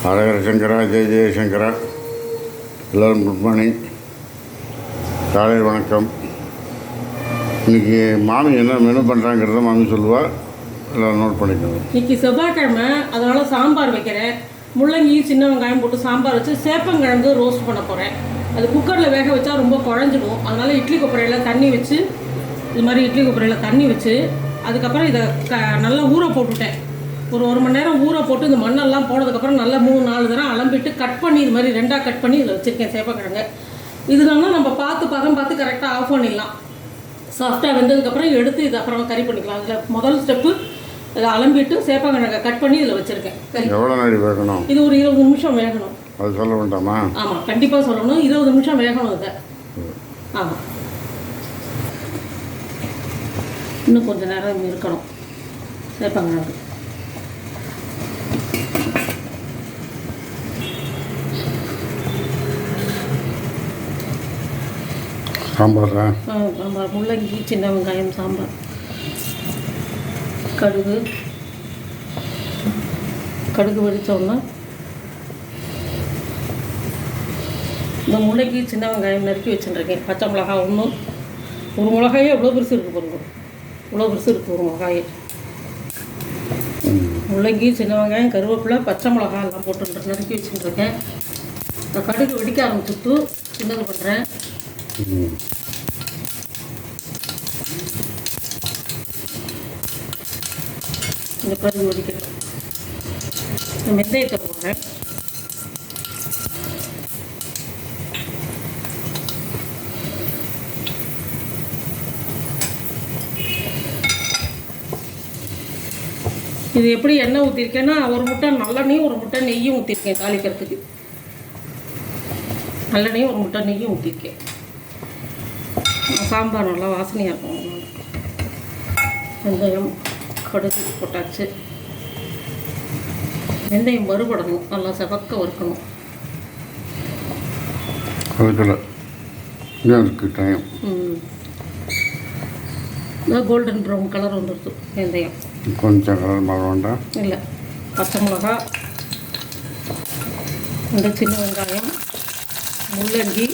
ஹரஹர சங்கரா, ஜெய ஜெயசங்கரா. எல்லோரும் good morning, காலை வணக்கம். இன்றைக்கி மாமி என்ன மெனு பண்ணுறாங்கிறத மாமி சொல்லுவாள், எல்லோரும் நோட் பண்ணிக்கணும். இன்றைக்கி செவ்வாய்க்கிழமை, அதனால் சாம்பார் வைக்கிறேன். முள்ளங்கி சின்ன வெங்காயம் போட்டு சாம்பார் வச்சு சேப்பங்கிழங்கு ரோஸ்ட் பண்ண போகிறேன். அது குக்கரில் வேக வச்சா ரொம்ப குழஞ்சிடும். அதனால் இட்லி கொப்பரையில் தண்ணி வச்சு, இது மாதிரி இட்லி கொப்பரையில் தண்ணி வச்சு அதுக்கப்புறம் இதை நல்லா ஊற போட்டுவிட்டேன். ஒரு மணி நேரம் ஊற போட்டு இந்த மண்ணெல்லாம் போனதுக்கப்புறம் நல்லா 3-4 தடவை அலம்பிட்டு கட் பண்ணி இது மாதிரி 2ஆக கட் பண்ணி இதில் வச்சுருக்கேன் சேப்பக்கிழங்கு. இதுதானா நம்ம பதம் பார்த்து கரெக்டாக ஆஃப் பண்ணிடலாம். சாஃப்டாக வெந்ததுக்கப்புறம் எடுத்து இது அப்புறம் கறி பண்ணிக்கலாம். இதில் முதல் ஸ்டெப்பு இதை அலம்பிட்டு சேப்பங்கிழங்கை கட் பண்ணி இதில் வச்சுருக்கேன். எவ்வளோ நாள் வேகணும்? இது ஒரு 20 நிமிஷம் வேகணும். அது சொல்ல வேண்டாமா? ஆமாம், கண்டிப்பாக சொல்லணும். 20 நிமிஷம் வேகணும் இதை. ஆமாம், இன்னும் கொஞ்சம் நேரம் இருக்கணும் சேப்பங்கிழங்கு. சாம்பாரா? சாம்பார், முள்ளங்கி சின்ன வெங்காயம் சாம்பார், கடுகு வெடித்தோன்னா இந்த முள்ளங்கி சின்ன வெங்காயம் நறுக்கி வச்சுருக்கேன். பச்சை மிளகாய் ஒரு மிளகாயே எவ்வளோ பெருசு இருக்குது பாருங்க, இவ்வளோ பெருசு இருக்குது ஒரு மிளகாயே. முள்ளங்கி சின்ன வெங்காயம் கருவேப்பிலை பச்சை மிளகாய் எல்லாம் போட்டு நறுக்கி வச்சுருக்கேன். இந்த கடுகு வெடிக்க ஆரம்பிச்சுட்டு சின்னது பண்ணுறேன். இந்த கடுகு வெடிக்கிறேன். இந்த வெந்தயத்தை போடுறேன். இது எப்படி எண்ணெய் ஊற்றிருக்கேன்னா, ஒரு முட்டை நல்லெண்ணையும் ஒரு முட்டை நெய்யும் ஊற்றிருக்கேன் தாளிக்கிறதுக்கு. நல்லெண்ணையும் ஒரு முட்டை நெய்யும் ஊற்றிருக்கேன். சாம்பார் நல்லா வாசனையாக இருக்கும். வெந்தயம் கடுகு போட்டாச்சு. வெந்தயம் வறுபடணும், நல்லா செவக்க வறுக்கணும். டைம் கோல்டன் ப்ரௌன் கலர் வந்துடுது வெந்தயம். கொஞ்சம் கலர் மாற வேண்டாம். இல்லை, பச்சை மிளகா, இந்த சின்ன வெங்காயம், முள்ளங்கி,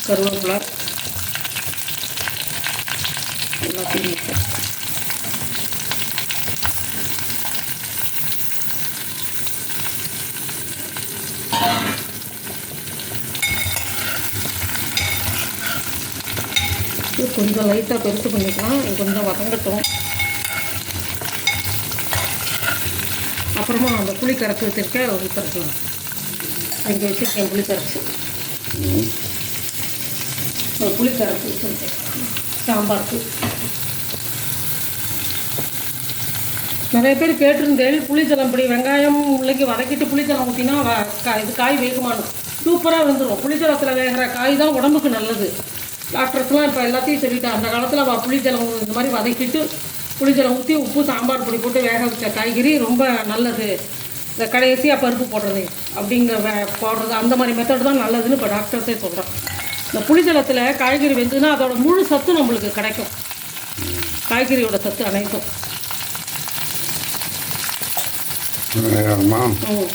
கருவேப்பிலை எல்லாத்தையும் மிக்ஸ். கொஞ்சம் லைட்டாக பெருசு பண்ணிக்கலாம். கொஞ்சம் வதங்கட்டும். அப்புறமா அந்த புளி கரைச்சி வச்சுருக்கேன், ஊற்றிருக்கலாம். அங்கே வச்சுருக்கேன் புளி கரைச்சி. ஒரு புளி கரைச்சி வச்சுருக்கேன் சாம்பாருக்கு. நிறைய பேர் கேட்டிருந்தேன், புளிஜலம் இப்படி வெங்காயம் முள்ளங்கி வதக்கிட்டு புளிஜலம் ஊற்றினா இது காய் வேகுமானு. சூப்பராக வந்துடும். புளிஜலத்தில் வேகிற காய் தான் உடம்புக்கு நல்லது. டாக்டர்ஸ்லாம் இப்போ எல்லாத்தையும் சொல்லிட்டேன். அந்த காலத்தில் புளிஜலம் இந்த மாதிரி வதக்கிட்டு புளிஜலம் ஊற்றி உப்பு சாம்பார் பொடி போட்டு வேக வச்ச காய்கறி ரொம்ப நல்லது. இந்த கடைசியாக பருப்பு போடுறது போடுறது அந்த மாதிரி மெத்தட் தான் நல்லதுன்னு இப்போ டாக்டர்ஸே சொல்கிறோம். இந்த புளிஜலத்தில் காய்கறி வெந்துன்னா அதோட முழு சத்து நம்மளுக்கு கிடைக்கும். காய்கறியோட சத்து அனைத்தும்.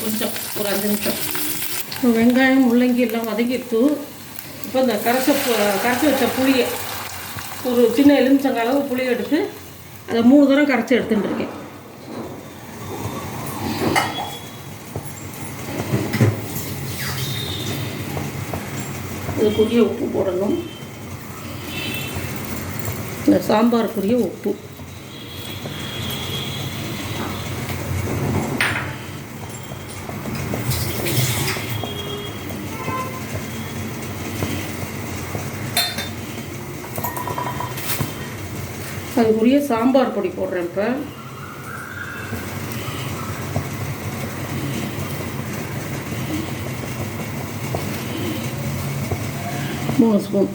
கொஞ்சம் ஒரு 5 நிமிஷம். வெங்காயம் முள்ளங்கி எல்லாம் வதக்கிட்டு இப்போ இந்த கரைச்சி வச்ச புளியை ஒரு சின்ன எலுமிச்சங்காய் அளவு புளியை எடுத்து அதை 3 தடவை கரைச்சி எடுத்துட்டுருக்கேன். இதுக்குரிய உப்பு போடணும். இந்த சாம்பாருக்குரிய உப்பு. அதுக்குரிய சாம்பார் பொடி போடுறேன். இப்போ மூணு ஸ்பூன்.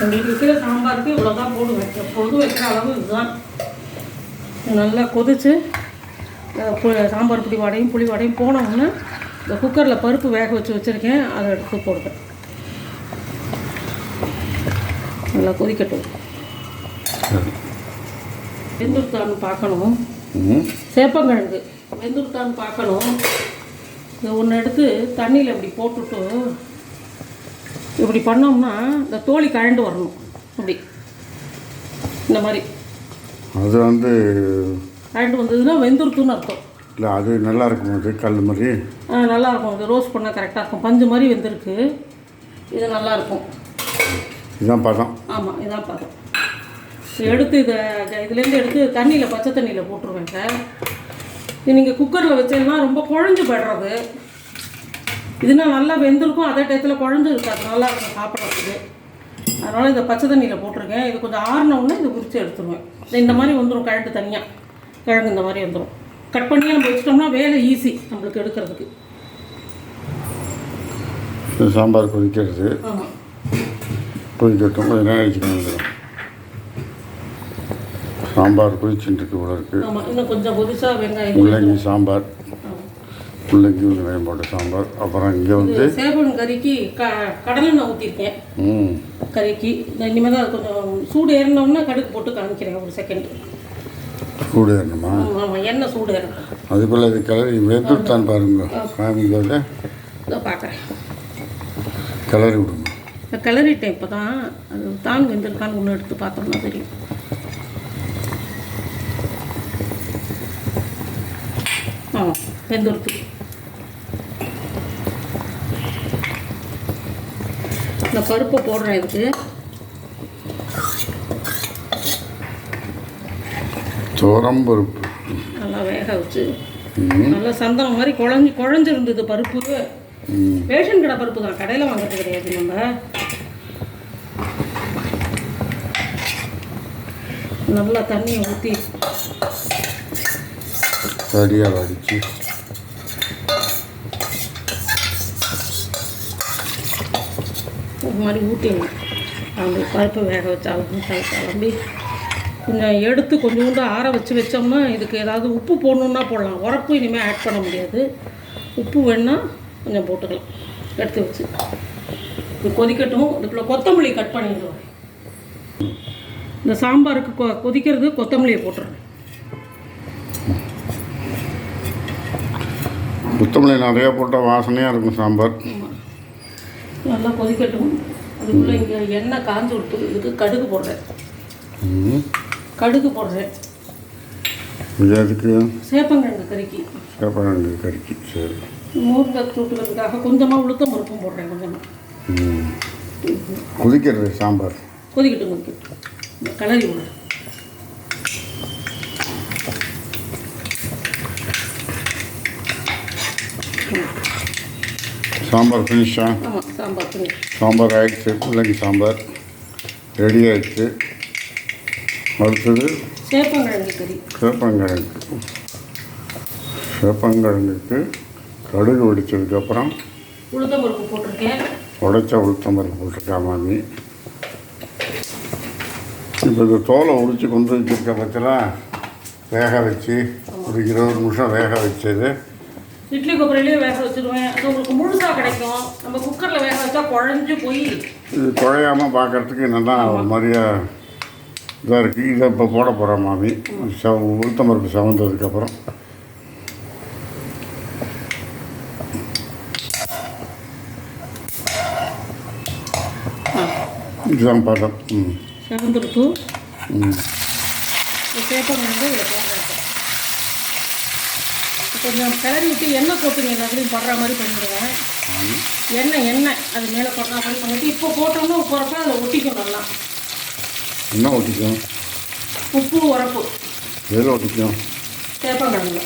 எங்களுக்கு இருக்கிற சாம்பாருக்கு இவ்வளோதான் போடுவேன். எப்போதும் வைக்கிற அளவு இதுதான். நல்லா கொதித்து சாம்பார் பொடி வடையும் புளி வடையும் போனோம்னா இந்த குக்கரில் பருப்பு வேக வச்சுருக்கேன், அதை எடுத்து போடுவேன். நல்லா கொதிக்கட்டும். வெந்துருத்தான்னு பார்க்கணும். சேப்பங்கிழங்கு வெந்துருத்தான்னு பார்க்கணும். இதை ஒன்று எடுத்து தண்ணியில் இப்படி போட்டுட்டு இப்படி பண்ணோம்னா இந்த தோலி கழண்டு வரணும். அப்படி இந்த மாதிரி அது வந்து கழண்டு வந்ததுன்னா வெந்துருத்துன்னு அர்த்தம். இல்லை அது நல்லா இருக்கும், அது கல் மாதிரி. நல்லாயிருக்கும். இது ரோஸ்ட் பண்ணால் கரெக்டாக இருக்கும். பஞ்சு மாதிரி வெந்திருக்கு. இது நல்லாயிருக்கும். இதுதான் பதம். ஆமாம், இதுதான் பதம். எடுத்து இதுலேருந்து எடுத்து தண்ணியில் பச்சை தண்ணியில் போட்டுருவேன் சார். இது நீங்கள் குக்கரில் வச்சீங்கன்னா ரொம்ப குழஞ்சு போய்டுறது. இதுனா நல்லா வெந்திருக்கும், அதே டயத்தில் குழஞ்சு இருக்காது, நல்லா இருக்கும் சாப்பிட்றதுக்கு. அதனால் இதை பச்சை தண்ணியில் போட்டிருக்கேன். இது கொஞ்சம் ஆறினவுடனே இதை குறித்து எடுத்துருவேன். இந்த மாதிரி வந்துடும் கிழங்கு தனியாக. கிழங்கு இந்த மாதிரி வந்துடும். கட் பண்ணி நம்ம வச்சிட்டோம்னா வேலை ஈஸி நம்மளுக்கு எடுக்கிறதுக்கு. சாம்பார் கொதிக்கிறது. ஆமாம், கொதிக்கட்டும், கொஞ்சம் நேரம் வச்சுக்கணும். சாம்பார் கொதிச்சுட்டு உள்ள இருக்குது. ஆமாம், இன்னும் கொஞ்சம் கொதிச்சா வெங்காயம் முள்ளங்கி சாம்பார், முள்ளங்கி வெங்காயம் போட்ட சாம்பார். அப்புறம் இங்கே வந்து சேப்பன் கறிக்கு கடலெண்ணெய் ஊற்றிருக்கேன். கறிக்கு இனிமேல் தான் அது கொஞ்சம் சூடு ஏறினோம்னா கடுகு போட்டு காமிக்கிறேன். ஒரு செகண்ட். சூடு ஏறணுமா? ஆமாம், எண்ணெய் சூடு ஏறணும். அதுக்குள்ளே இது கிளறி வெந்துட்டான்னு பாருங்க. காமிக்கோட இதை பார்க்குறேன். கிளறி விடுங்க. கிளறிட்டேன் இப்போ தான். அது தான் வெந்திருக்கான்னு ஒன்று எடுத்து பார்த்தோம்னா தெரியும். ஆமாம், வெந்துருத்து. இந்த பருப்பை போடுறேன். இதுக்கு துவரம்பருப்பு நல்லா வேக வச்சு நல்லா சந்தனம் மாதிரி குழஞ்சிருந்தது பருப்பு. ரேஷன் கடை பருப்பு தான், கடையில் வாங்குறது கிடையாது. நம்ம நல்லா தண்ணியை ஊற்றி சரியாக வடித்து இது மாதிரி ஊற்றிடணும். அந்த பருப்பை வேக வச்சாலும் கிளம்பி கொஞ்சம் எடுத்து கொஞ்சோண்டு ஆற வச்சோம்னா இதுக்கு ஏதாவது உப்பு போடணுன்னா போடலாம். உரப்பு இனிமேல் ஆட் பண்ண முடியாது. உப்பு வேணால் கொஞ்சம் போட்டுக்கலாம். எடுத்து வச்சு இது கொதிக்கட்டும். இதுக்குள்ளே கொத்தமல்லி கட் பண்ணிடுவோம். இந்த சாம்பாருக்கு கொதிக்கிறது கொத்தமல்லியை போட்டுறேன். கொத்தமல்லி நிறையா போட்டால் வாசனையாக இருக்கும் சாம்பார். நல்லா கொதிக்கட்டும். அதுக்குள்ளே இங்கே எண்ணெய் காஞ்சி விட்டு இதுக்கு கடுகு போடுறேன். கடுகு போடுறேன். அதுக்கு சேப்பங்கிழங்கு கறிக்கு. சேப்பங்கிழங்கு கறிக்கு சரி. மூர்ந்த கூட்டுறதுக்காக கொஞ்சமாக உளுத்தம் பருப்பும் போடுறேன். கொஞ்சமாக கொதிக்கிறது சாம்பார். கொதிக்கட்டும். கலரி விடுறேன். சாம்பார் ஃபினிஷா? ஆமாம், சாம்பார் ஃபினிஷ். சாம்பார் ஆயிடுச்சு. முள்ளங்கி சாம்பார் ரெடி ஆயிடுச்சு. அடுத்தது சேப்பங்கிழங்கு கறி. சேப்பங்கிழங்குக்கு கடுகு வெடிச்சதுக்கப்புறம் உளுத்தம்பருப்பு போட்டிருக்கேன். உடைச்ச உளுத்தம்பருப்பு போட்டிருக்கா மாமி. இப்போ இந்த தோலை உடிச்சு கொண்டு வச்சுருக்க பற்றிலாம் வேக வச்சு ஒரு 20 நிமிஷம் வேக வச்சது. இட்லி கொப்பரையிலேயே வேக வச்சுருவேன். அது உங்களுக்கு முழுசாக கிடைக்கும். நம்ம குக்கரில் வேக வச்சா குழஞ்சி போய் இது குழையாமல் பார்க்குறதுக்கு நல்லா ஒரு மாதிரியா இதாக இருக்குது. இதை இப்போ போட போகிறேன் மாமி. உளுத்தம்பருப்பு செவந்ததுக்கப்புறம் இதுதான் பதம். செவந்துருக்கு. சேப்பங்கிழங்கு இதில் போடுறேன். கொஞ்சம் கிளறி விட்டு எண்ணெய் போட்டுங்க. எல்லாத்துலேயும் படுற மாதிரி பண்ணிடுவேன். எண்ணெய் அது மேலே படுற மாதிரி பண்ணிவிட்டு இப்போ போட்டோம்னா உப்பு உரப்பா அதில் ஒட்டிக்கும். நல்லா என்ன ஒட்டிக்கும்? உப்பு உரப்பு எதில் ஒட்டிக்கும்? சேப்பங்கிழங்குல.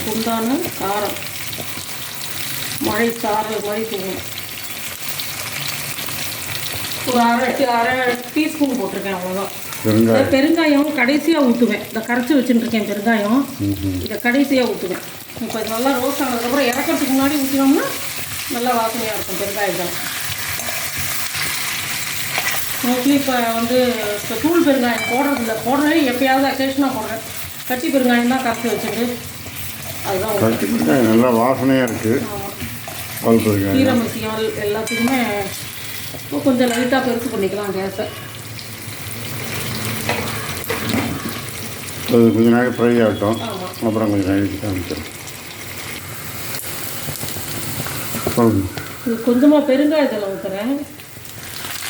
குண்டான காரம் மழை சாரல் மாதிரி தூங்கணும். ஒரு அரை டீஸ்பூன் போட்டிருக்கேன். அவ்வளோதான். பெருங்காயம் கடைசியாக ஊற்றுவேன். இதை கரைச்சி வச்சுட்டுருக்கேன் பெருங்காயம். இதை கடைசியாக ஊற்றுவேன். இப்போ இது நல்லா ரோஸ்ட் ஆனதுக்கப்புறம் இறக்கிறதுக்கு முன்னாடி ஊற்றினோம்னா நல்லா வாசனையாக இருக்கும் பெருங்காயம். மோஸ்ட்லி இப்போ இப்போ தூள் பெருங்காயம் போடுறதில்ல. போடுறேன் எப்பயாவது அக்கேஷனாக போடுறேன். கட்டி பெருங்காயம் தான் கரைச்சி வச்சுட்டு அதுதான் கட்டி பெருங்காயம் நல்லா வாசனையாக இருக்குது. கீரை மசியால் எல்லாத்துக்குமே இப்போ கொஞ்சம் லைட்டாக பெருசு பண்ணிக்கலாம் கேஸை. அது கொஞ்சம் நாள் ஃப்ரை ஆகட்டும். ஆமாம். அப்புறம் கொஞ்சம் நாளைக்கு காமிக்கிறேன். சொல்லுங்கள். இது கொஞ்சமாக பெருங்காயத்தில் ஊற்றுறேன்.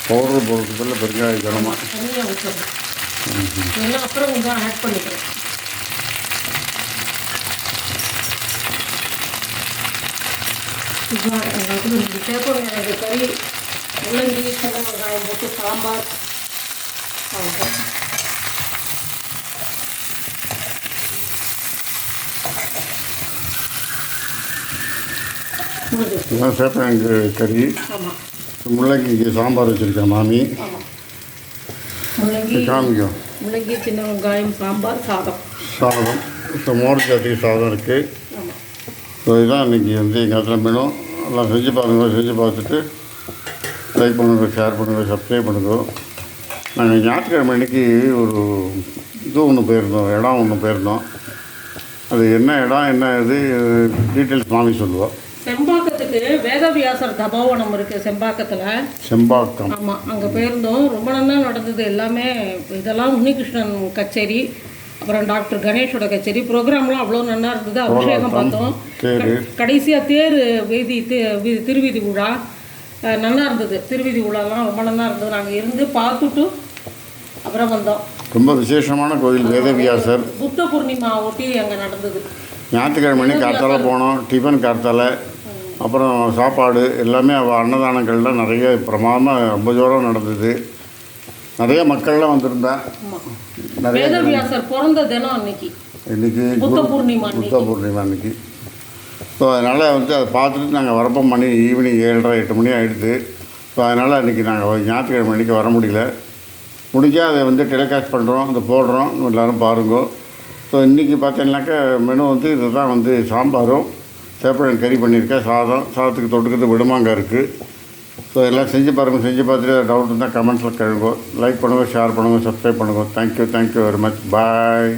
பவுடர் போடுறதுக்குள்ள பெருங்காய கனமாக தனியாக ஊற்றுறேன். இதெல்லாம் அப்புறம் கொஞ்சம் ஆட் பண்ணிக்கிறேன். இதுதான் எங்களுக்கு நீங்கள் சேப்பங்கிழங்கு கறி, முள்ளங்கி, சின்ன வெங்காயம் போட்டு சாம்பார். அவ்வளோதான். முடிஞ்சு. இதுதான் சேப்பங்கிழங்கு கறி. ஆமாம். முள்ளங்கிக்கு சாம்பார் வச்சுருக்கேன் மாமி. ஆமாம். முள்ளங்கி, காமிக்கும். முள்ளங்கி, சின்ன வெங்காயம், சாம்பார், சாதம். சாதம். இப்போ மோர் சட்டி சாதம் இருக்குது. ஆமாம். ஸோ இதுதான் இன்றைக்கி வந்து எங்கள் இடத்துல மெனு. எல்லாம் செஞ்சு பாருங்க. செஞ்சு பார்த்துட்டு லைக் பண்ணுங்க, ஷேர் பண்ணுங்க, சப்ஸ்கிரைப் பண்ணுங்க. நாங்கள் ஞாயிற்றுக்கிழமை அன்றைக்கி ஒரு இது ஒன்று போயிருந்தோம், இடம் ஒன்று போயிருந்தோம். அது என்ன இடம், என்ன இது டீட்டெயில்ஸ் மாமி சொல்லுவோம். செம்பாக்கத்துக்கு வேதவியாசர் தபோவனம் இருக்குது செம்பாக்கத்தில். செம்பாக்கம். ஆமாம், அங்கே போயிருந்தோம். ரொம்ப நல்லா நடந்தது எல்லாமே. இதெல்லாம் உன்னிகிருஷ்ணன் கச்சேரி, அப்புறம் டாக்டர் கணேஷோட கச்சேரி, ப்ரோக்ராம்லாம் அவ்வளோ நல்லா இருந்தது. அபிஷேகம் பார்த்தோம். கடைசியாக தேர் திருவீதி விழா நல்லா இருந்தது. திருவீதி விழாலாம் ரொம்ப நல்லா இருந்தது. நாங்கள் இருந்து பார்த்துட்டு அப்புறம் வந்தோம். ரொம்ப விசேஷமான கோயில் வேதவியாசர். புத்த பூர்ணிமா ஒட்டி அங்கே நடந்தது. ஞாயிற்றுக்கிழமை கார்த்தால போனோம். டிஃபன் கார்த்தால, அப்புறம் சாப்பாடு எல்லாமே அன்னதானங்கள்லாம் நிறைய பிரமாதமாக ரொம்ப ஜோரம் நடந்தது. நிறைய மக்கள்லாம் வந்திருந்தேன். நிறைய வேதவியாசர் பிறந்த தினம் அன்னைக்கு, இன்னைக்கு புத்த பூர்ணிமா அன்னைக்கு. ஸோ அதனால் வந்து அதை பார்த்துட்டு நாங்கள் வரப்போ மணி ஈவினிங் 7:30-8 மணி ஆகிடுது. ஸோ அதனால் இன்றைக்கி நாங்கள் ஞாயிற்றுக்கிழமை அன்றைக்கி வர முடியல. முடிஞ்சால் அதை வந்து டெலிகாஸ்ட் பண்ணுறோம், அதை போடுறோம், எல்லோரும் பாருங்க. ஸோ இன்றைக்கி பார்த்தீங்கன்னாக்கா மெனு வந்து இதுதான் வந்து சாம்பாரும் சேப்பங்கிழங்கு கறி பண்ணியிருக்கேன். சாதத்துக்கு தொட்டுக்கிறது விடுமாங்க இருக்குது. ஸோ எல்லாம் செஞ்சு பாருங்கள். செஞ்சு பார்த்துட்டு டவுட் இருந்தால் கமெண்ட்ஸில் கேளுங்க. லைக் பண்ணுங்கள், ஷேர் பண்ணுங்கள், சப்ஸ்கிரைப் பண்ணுங்கள். Thank you very much. பாய்.